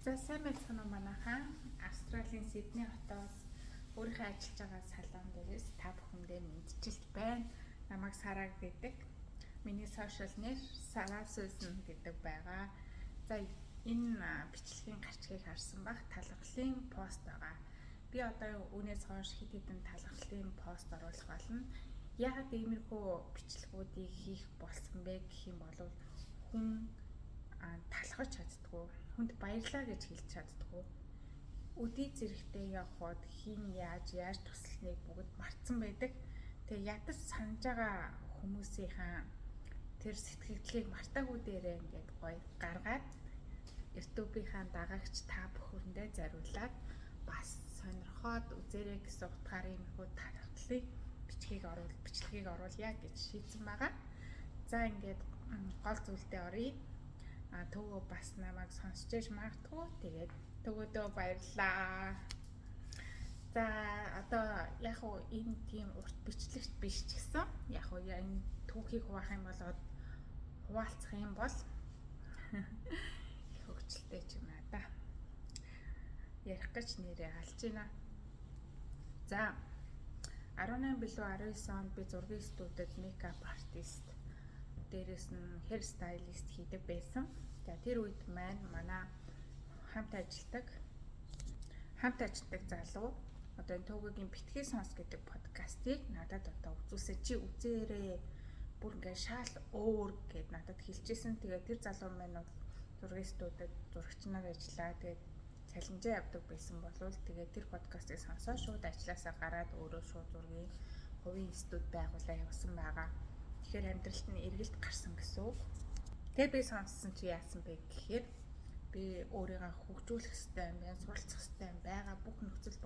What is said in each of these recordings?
За сайн байцгаана уу манайхаа. Австралийн Сидней хотоос өөрийнхөө ажиллаж байгаа салон дээрээс та бүхэндээ мэдчилж байна. Намайг Сараа гэдэг. Миний сошиал нэр Сараа Сүйсэн гэдэг байгаа. За энэ бичлэгийн гарчгийг харсан бах талхлын пост байгаа. Би одоо үүнээс хойш хэд хэдэн талхлын пост оруулах болно. Яагаад иймэрхүү бичлэгүүдийг хийх болсон бэ гэх юм бол хүн талхаж чаддгүй, хүнд баярлаа гэж хэлж чаддгүй. Өдий зэрэгтэй явход хин яаж туслахныг бүгд мартсан байдаг. Тэгээ ядаж санаж байгаа хүмүүсийнхаа тэр сэтгэлдлийг мартаагүй дээрээ ингээд гоё гаргаад YouTube-ийн дагагч та бүхэндээ зориулаад бас сонирхоод үзээрэй гэсэн утгаар иймэрхүү талхлын бичлэгийг оруулъя гэж шийдсэн байгаа. За ингээд гол зүйлдээ оръё. Төгөө бас намайг сонсч ээж магадгүй. Тэгээд төгөөдөө баярлаа. За одоо яг уу энэ тийм урт бичлэгт биш ч гэсэн яг уу энэ түүхийг хуваах юм болоод хуваалцах юм бол их хөвгчлээ ч юм аа да. Ярих гэж нэрээ алж байна. За 18 билүү 19 онд би зургийн студид мейкап артист, дээрээс нь hair stylist хийдэг байсан. За тэр үед манай хамт ажилладаг залуу одоо энэ төгөөгийн битгий сонс гэдэг подкастыг надад одоо үзээрэй. Бүр ингээ шал өөр гэд надад хэлчихсэн. Тэгээд тэр залуу маань бол зургийн студид зурагч нар ажиллаа. Тэгээд цалинжаа явдаг байсан болвол тэгээд тэр подкастыг сонсоод шууд ажилласаа гараад өөрөө шууд зургийн хувийн студ байгуулаа явсан байгаа. Тэгэхээр амьдралд нь эргэлт гарсан гэсэн үг. Тэгээ би сонссон чи яасан бэ гэхээр би өөрийгөө хөгжүүлэх хэрэгтэй юм байна, суралцах хэрэгтэй юм байгаа бүх нөхцөл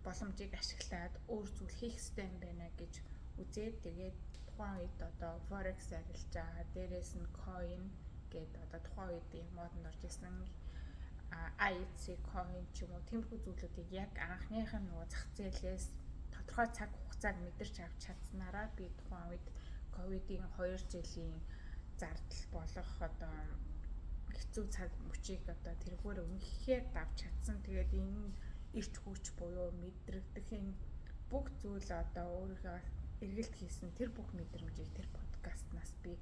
боломжийг ашиглаад өөр зүйл хийх хэрэгтэй юм байна гэж үзээд тэгээд тухайн үед одоо forex арилж байгаа, дээрээс нь coin гэдэг одоо тухайн үед юм модонд орж исэн IEC coin ч юм уу тиймэрхүү зүйлүүдийг яг анхных нь нөгөө зах зээлээс тодорхой цаг хугацааг мэдэрч авч чадсанараа би тухайн үед ковидын 2 жилийн зардал болох одоо хэцүү цаг мөчийг одоо тэргээр үнэхээр давж чадсан. Тэгээд энэ ирч хүч буюу мэдрэгдэх энэ бүх зүйл одоо өөрийнхөө эргэлт хийсэн тэр бүх мэдрэмжийг тэр подкастнаас би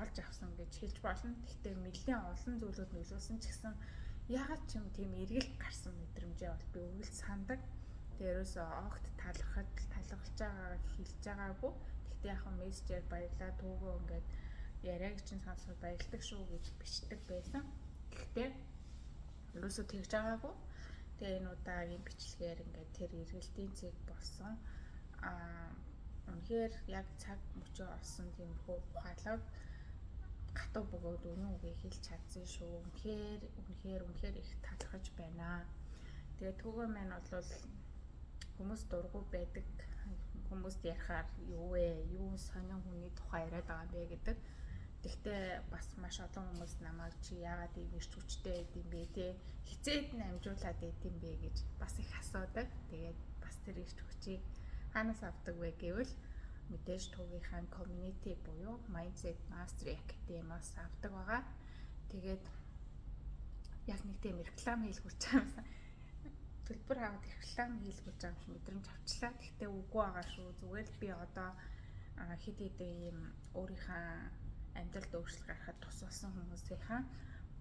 олж авсан гэж хэлж болно. Гэхдээ нэлээд олон зүйлүүд нөлөөсөн ч гэсэн ягаад ч юм тийм эргэлт гарсан мэдрэмжээ бол би үргэлж сандаг. Тэрөөсөө огт талхалж байгаа хэлж байгаагүй. Гэхдээ яг мессежээр баярлаа түүгөө ингээд яриаг чинь сонсоод баярлдаг шүү гэж бичдэг байсан. Гэхдээ ерөөсөө тэгж байгаагүй. Тэгээ энэ удаагийн бичлэгээр ингээд тэр эргэлтийн цэг болсон. Үнэхээр яг цаг мөчөө олсон тийм ухаалаг гатуу бөгөөд үнэн үгийг хэлж чадсан шүү. Үнэхээр их талархаж байна. Тэгээ төгөө маань бол хүмүүс дургу байдаг. Хүмүүст ярихаар юу сонин хүний тухай яриад байгаа юм бэ гэдэг. Тэгтээ бас маш олон хүмүүс намайг чи яагаад ийм ирч хүчтэй гэдэм бэ те хизээд нь амжуулаад гэдэм бэ гэж бас их асуудаг. Тэгээд бас тэр ирч хүчийг хаанаас авдаг вэ гэвэл мэдээж төгийнхаа community буюу Mindset Mastery Academy-аас авдаг байгаа. Тэгээд яг нэг тийм реклам хийлгүүлж байгаа юм. Төлбөр аваад реклам хийлгүүлж байгаа юм мэдрэмж авчлаа. Тэгтээ үгүй байгаа шүү. Зүгээр л би одоо хэд хэдэн ийм өөрийнхөө амьдралд өөрчлөлт гаргахад тусалсан хүмүүсийнхаа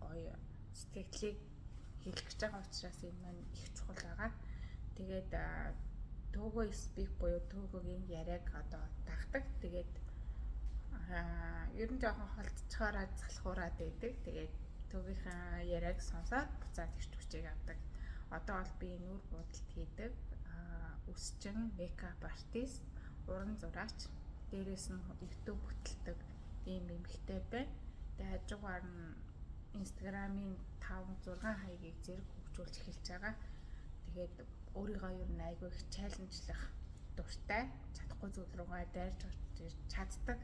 гоё сэтгэлийг хэлэх гэж байгаа учраас энэ маань их чухал байгаа. Тэгээд төгөө speak буюу төгөөгийн яриаг одоо дагдаг. Тэгээд ер нь жоохон холдчихороо залхуураад байдаг. Тэгээд төгийнхаа яриаг сонсоод буцаад ирч хүчийг авдаг. Одоо бол би нүүр будалд хийдэг. Өсчин мейкап артист, уран зураач, дээрээс нь YouTube хөтэлдэг ийм эмэгтэй байна. Тэгээд хажуугаар нь Instagram-ийн 5-6 хаягийг зэрэг хөгжүүлж эхэлж байгаа. Тэгээд өөрийгөө ер нь айгүй их чаленжлах дуртай, чадахгүй зүйл рүүгээ дайрч чаддаг.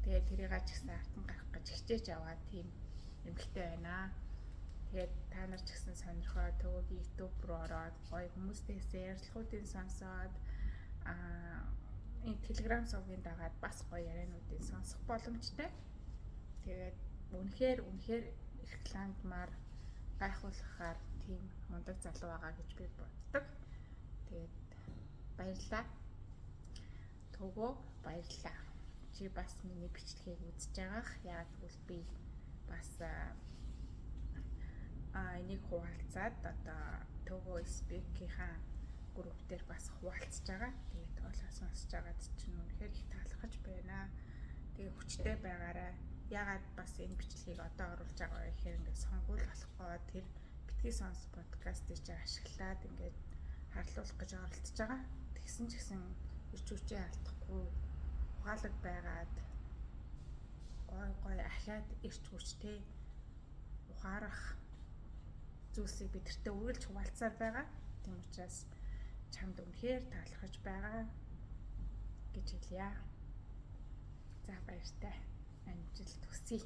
Тэгээд тэрийг ч гэсэн артан гарах гэж хичээж аваад тийм эмэгтэй байна. Тэгээд та нар ч гэсэн сонирхоод төгөөгийн YouTube руу ороод гоё хүмүүстэйс ярилцлагуудыг сонсоод энэ Telegram сувгийн дагаад бас гоё яриануудыг сонсох боломжтой. Тэгээд үнэхээр рекламдмаар гайхуулахаар тийм мундаг залуу байгаа гэж би боддог. Тэгээд баярлалаа. Төгөө баярлалаа. Чи бас миний бичлэгийг үзэж байгаах. Яг тэгвэл би бас энийг хуваалцаад одоо Төгөө Speak-ийн групп дээр бас хуваалцж байгаа. Тэгээд олоо сонсож байгаад чинь үнэхээр их таалахж байна. Тэгээд хүчтэй байгаарай. Ягаад бас энэ бичлэгийг одоо оруулж байгаа вэ гэхээр ингээд сонгуул болохоо тэр битгий сонс подкастыг ашиглаад ингээд харлуулах гэж оролдож байгаа. Тэгсэн ч гэсэн ирч хүчээ алдахгүй угаалаг байгаад гой ахиад ирч хүчтэй ухаарах зүйлсийг бидэртээ үргэлж хуваалцаар байгаа. Тийм учраас чамд үнэхээр таалахж байгаа гэж хэлье. За баяртай. Амжилт хүсье.